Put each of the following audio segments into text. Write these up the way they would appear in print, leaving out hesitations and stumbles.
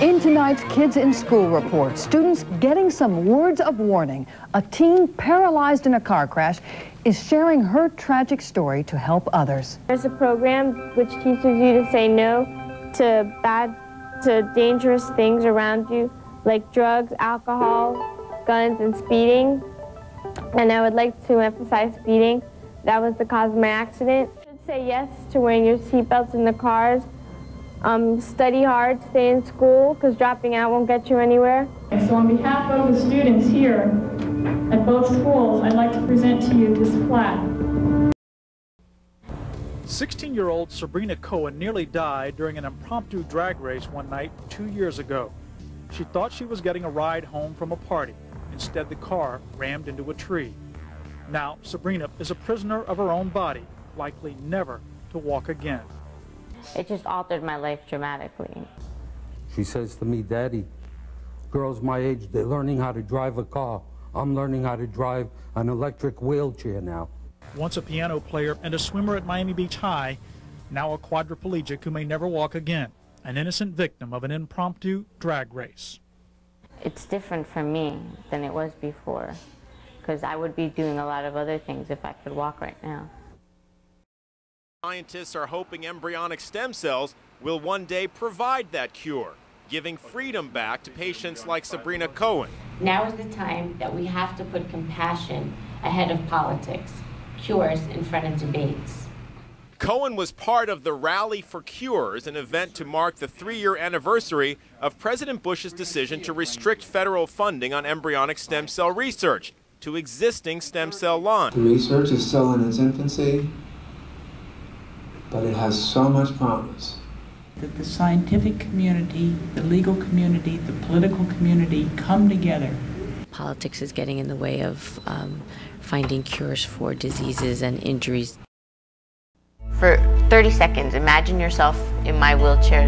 In tonight's Kids in School report, students getting some words of warning. A teen paralyzed in a car crash is sharing her tragic story to help others. There's a program which teaches you to say no to dangerous things around you, like drugs, alcohol, guns, and speeding. And I would like to emphasize speeding. That was the cause of my accident. You should say yes to wearing your seatbelts in the cars. Study hard, stay in school, because dropping out won't get you anywhere. So on behalf of the students here at both schools, I'd like to present to you this plaque. 16-year-old Sabrina Cohen nearly died during an impromptu drag race one night 2 years ago. She thought she was getting a ride home from a party. Instead, the car rammed into a tree. Now, Sabrina is a prisoner of her own body, likely never to walk again. It just altered my life dramatically. She says to me, "Daddy, girls my age, they're learning how to drive a car. I'm learning how to drive an electric wheelchair now." Once a piano player and a swimmer at Miami Beach High, now a quadriplegic who may never walk again, an innocent victim of an impromptu drag race. It's different for me than it was before, because I would be doing a lot of other things if I could walk right now. Scientists are hoping embryonic stem cells will one day provide that cure, giving freedom back to patients like Sabrina Cohen. Now is the time that we have to put compassion ahead of politics, cures in front of debates. Cohen was part of the Rally for Cures, an event to mark the 3-year anniversary of President Bush's decision to restrict federal funding on embryonic stem cell research to existing stem cell lines. The research is still in its infancy, but it has so much promise. That the scientific community, the legal community, the political community come together. Politics is getting in the way of finding cures for diseases and injuries. For 30 seconds, imagine yourself in my wheelchair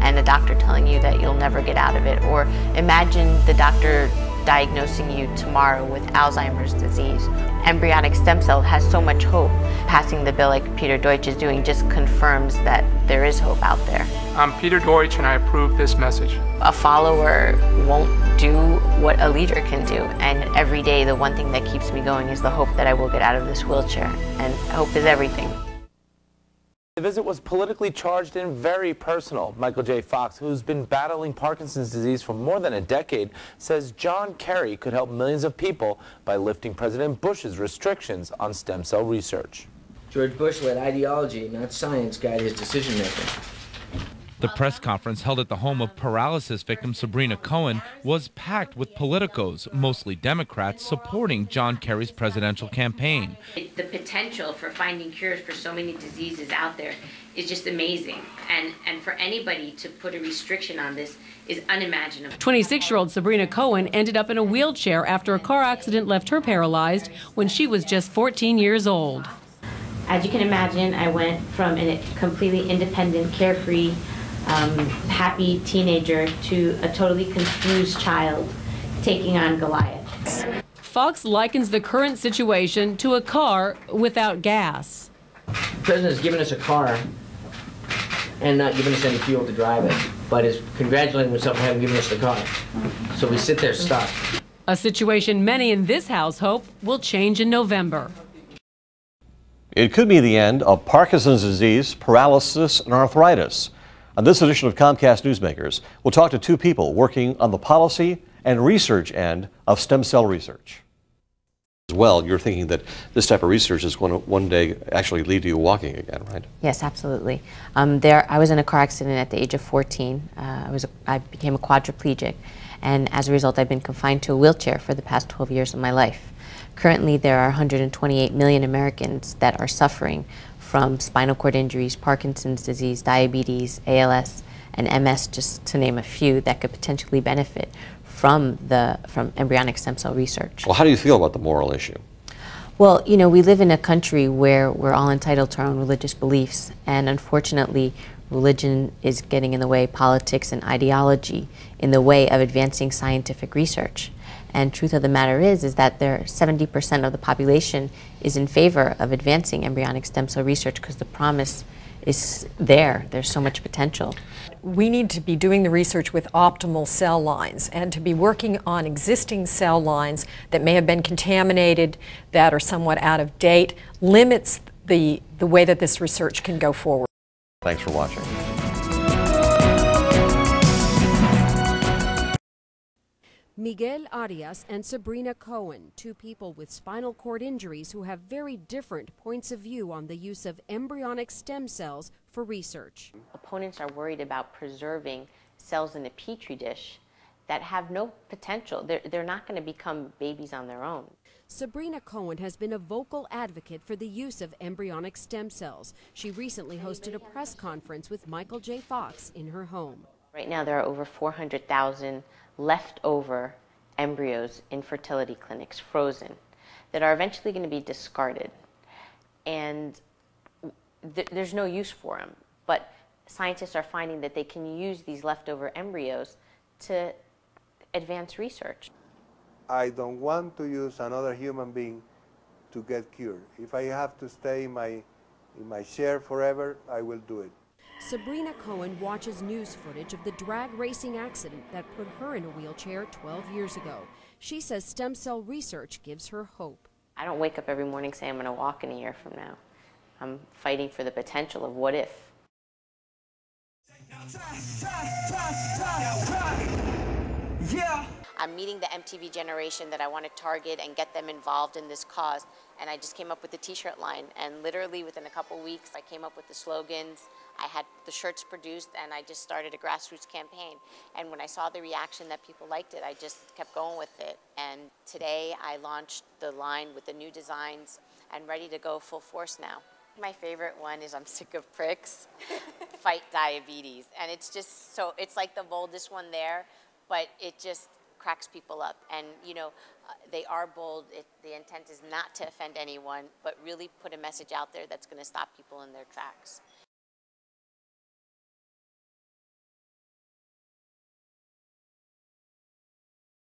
and the doctor telling you that you'll never get out of it. Or imagine the doctor diagnosing you tomorrow with Alzheimer's disease. Embryonic stem cell has so much hope. Passing the bill like Peter Deutsch is doing just confirms that there is hope out there. I'm Peter Deutsch and I approve this message. A follower won't do what a leader can do, and every day the one thing that keeps me going is the hope that I will get out of this wheelchair, and hope is everything. The visit was politically charged and very personal. Michael J. Fox, who's been battling Parkinson's disease for more than a decade, says John Kerry could help millions of people by lifting President Bush's restrictions on stem cell research. George Bush let ideology, not science, guide his decision-making. The press conference held at the home of paralysis victim Sabrina Cohen was packed with politicos, mostly Democrats, supporting John Kerry's presidential campaign. The potential for finding cures for so many diseases out there is just amazing. And for anybody to put a restriction on this is unimaginable. 26-year-old Sabrina Cohen ended up in a wheelchair after a car accident left her paralyzed when she was just 14 years old. As you can imagine, I went from a completely independent, carefree, happy teenager to a totally confused child taking on Goliath. Fox likens the current situation to a car without gas. The president has given us a car and not given us any fuel to drive it, but is congratulating himself for having given us the car. So we sit there stuck. A situation many in this house hope will change in November. It could be the end of Parkinson's disease, paralysis, and arthritis. On this edition of Comcast Newsmakers, we'll talk to two people working on the policy and research end of stem cell research. As well, you're thinking that this type of research is going to one day actually lead to you walking again, right? Yes, absolutely. I was in a car accident at the age of 14. I became a quadriplegic, and as a result, I've been confined to a wheelchair for the past 12 years of my life. Currently, there are 128 million Americans that are suffering from spinal cord injuries, Parkinson's disease, diabetes, ALS, and MS, just to name a few, that could potentially benefit from embryonic stem cell research. Well, how do you feel about the moral issue? Well, you know, we live in a country where we're all entitled to our own religious beliefs, and unfortunately, religion is getting in the way, politics and ideology in the way of advancing scientific research. And truth of the matter is that 70% of the population is in favor of advancing embryonic stem cell research because the promise is there. There's so much potential. We need to be doing the research with optimal cell lines and to be working on existing cell lines that may have been contaminated, that are somewhat out of date, limits the way that this research can go forward. Thanks for watching. Miguel Arias and Sabrina Cohen, two people with spinal cord injuries who have very different points of view on the use of embryonic stem cells for research. Opponents are worried about preserving cells in a petri dish that have no potential. They're not going to become babies on their own. Sabrina Cohen has been a vocal advocate for the use of embryonic stem cells. She recently hosted a press conference with Michael J. Fox in her home. Right now there are over 400,000 leftover embryos in fertility clinics, frozen, that are eventually going to be discarded. And there's no use for them. But scientists are finding that they can use these leftover embryos to advance research. I don't want to use another human being to get cured. If I have to stay in my chair forever, I will do it. Sabrina Cohen watches news footage of the drag racing accident that put her in a wheelchair 12 years ago. She says stem cell research gives her hope. I don't wake up every morning saying I'm going to walk in a year from now. I'm fighting for the potential of what if. I'm meeting the MTV generation that I want to target and get them involved in this cause. And I just came up with the t-shirt line. And literally within a couple weeks, I came up with the slogans. I had the shirts produced, and I just started a grassroots campaign. And when I saw the reaction that people liked it, I just kept going with it. And today I launched the line with the new designs and ready to go full force now. My favorite one is I'm sick of pricks, fight diabetes. And it's just so, it's like the boldest one there, but it just cracks people up. And you know, they are bold. The intent is not to offend anyone, but really put a message out there that's going to stop people in their tracks.